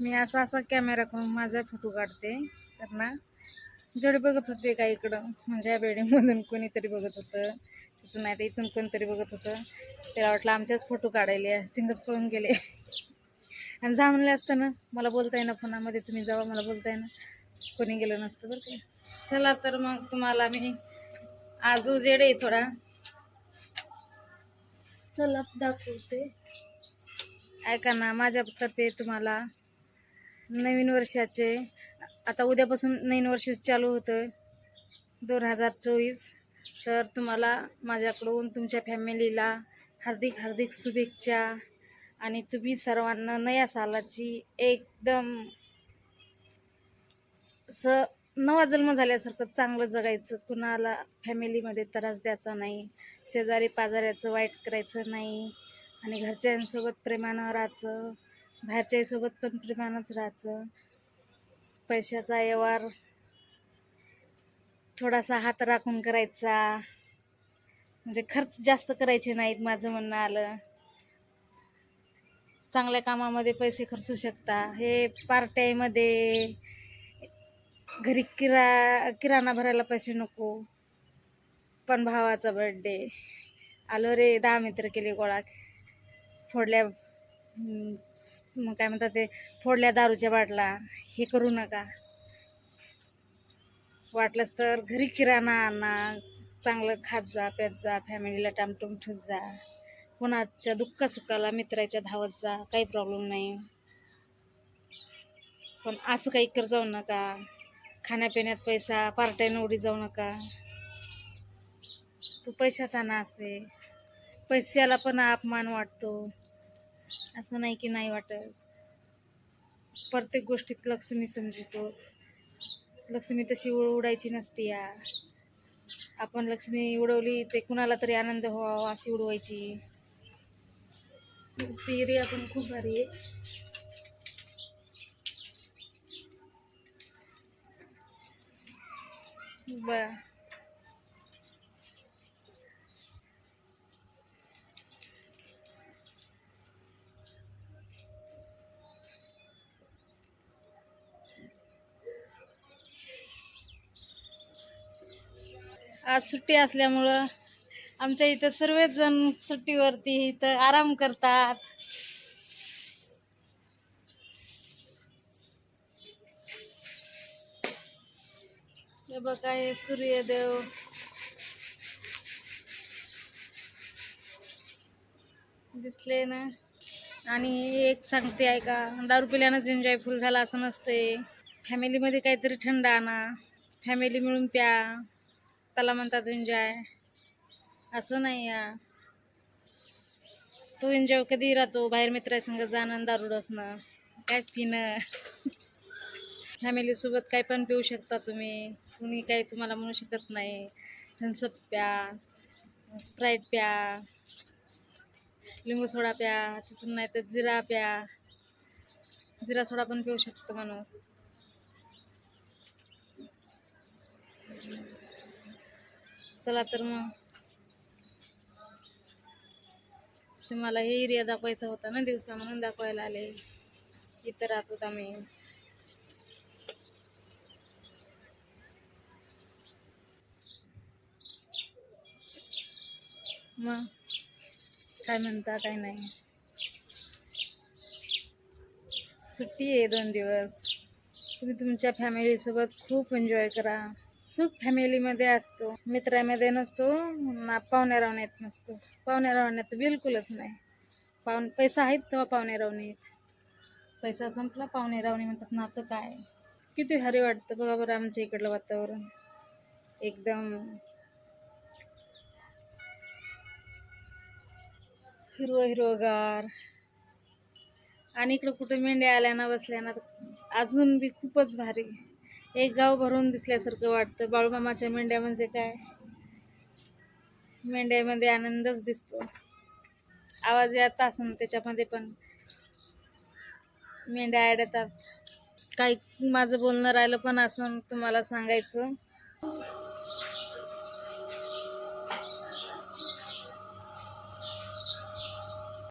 मी असा कॅमेरा करून माझा फोटो काढते. तर ना जेवढे बघत होते का इकडं म्हणजे या बिल्डिंगमधून कोणीतरी बघत होतं, तिथून नाही तर इथून कोणीतरी बघत होतं. त्याला वाटलं आमच्याच फोटो काढायले, चिंगच पळून गेले. आणि जा म्हणले असतं ना, मला बोलता येईना फोनामध्ये, तुम्ही जावा मला बोलता येईना, कोणी गेलं नसतं बरं का. चला तर मग तुम्हाला मी आज उजेड आहे थोडा, चला दाखवते. ऐका ना, माझ्यातर्फे तुम्हाला नवीन वर्षाचे, आता उद्यापासून नवीन वर्ष चालू होतं 2024. तर तुम्हाला माझ्याकडून तुमच्या फॅमिलीला हार्दिक हार्दिक शुभेच्छा. आणि तुम्ही सर्वांना नया सालाची एकदम नवा जन्म झाल्यासारखं चांगलं जगायचं. कुणाला फॅमिलीमध्ये त्रास द्यायचा नाही, शेजारी पाजाऱ्याचं वाईट करायचं नाही, आणि घरच्यांसोबत प्रेमानं राहायचं, बाहेरच्यासोबत पण प्रेमानंच राहायचं. पैशाचा व्यवहार थोडासा हात राखून करायचा, म्हणजे खर्च जास्त करायचे नाहीत, माझं म्हणणं आलं. चांगल्या कामामध्ये पैसे खर्चू शकता. हे पार्ट टाईममध्ये घरी किराणा भरायला पैसे नको, पण भावाचा बर्थडे आलो रे, 10 मित्र केले गोळा, फोडल्या मग काय म्हणतात ते, फोडल्या दारूच्या बाटला, हे करू नका. वाटलंच तर घरी किराणा आणा, चांगलं खात जा, प्यात जा, फॅमिलीला टामटूम ठेवत जा, कोणाच्या दुःखसुखाला मित्राच्या धावत जा, काही प्रॉब्लेम नाही. पण असं काही कर जाऊ नका, खाण्यापिण्यात पैसा पार्ट्यानं उडी जाऊ नका. तो पैशाचा नाश आहे. पैशाला पण अपमान वाटतो, असं नाही की नाही वाटत. प्रत्येक गोष्टीत लक्ष्मी समजतो. लक्ष्मी तशी उडायची नसते या. आपण लक्ष्मी उडवली ते कुणाला तरी आनंद व्हावा अशी उडवायची. ती एरिया पण खूप भारी आहे. आज सुट्टी असल्यामुळं आमच्या इथं सर्वच जण सुट्टीवरती इथं आराम करतात. हे बघा, हे सूर्यदेव दिसले ना. आणि एक सांगते ऐका, दारू पिल्यानंच एन्जॉय फुल झाला असं नसते. फॅमिलीमध्ये काहीतरी थंड आणा, फॅमिली मिळून प्या, त्याला म्हणतात एन्जॉय. असं नाही या. तो एन्जॉय कधी राहतो बाहेर मित्रासंग जाणं, दारू डसणं, काय पिणं. फॅमिलीसोबत काय पण पिऊ शकता तुम्ही, कुणी काही तुम्हाला म्हणू शकत नाही. थम्सअप प्या, स्प्राईट प्या, लिंबू सोडा प्या, तिथून नाही तर जिरा प्या. जिरा सोडा पण पिऊ शकतो माणूस. चला तर मग तुम्हाला हे एरिया दाखवायचा होता ना दिवसा, म्हणून दाखवायला आले. इथं राहत होत आम्ही. मग काय म्हणता, काय नाही. सुट्टी आहे 2 दिवस, तुम्ही तुमच्या फॅमिलीसोबत खूप एन्जॉय करा. सुख फॅमिलीमध्ये असतो, मित्रामध्ये नसतो ना, पाहुण्या रावण्यात नसतो. पाहुण्या रावण्यात बिलकुलच नाही. पैसा आहेत तेव्हा पाहुणे रावणे आहेत, पैसा संपला पाहुणे रावणे म्हणतात नातं काय. किती भारी वाटतं बघा बरं आमच्या इकडलं वातावरण, एकदम हिरवं हिरवगार. आणि इकडं कुठं मेंढ्या आल्या ना बसल्या ना, अजून बी खूपच भारी. एक गाव भरून दिसल्यासारखं वाटतं. बाळूमामाच्या मेंढ्या म्हणजे काय, मेंढ्यामध्ये आनंदच दिसतो. आवाज येत असेल त्याच्यामध्ये, पण मेंढ्या आडतात. काही माझं बोलणं राहिलं पण असं तुम्हाला सांगायचं,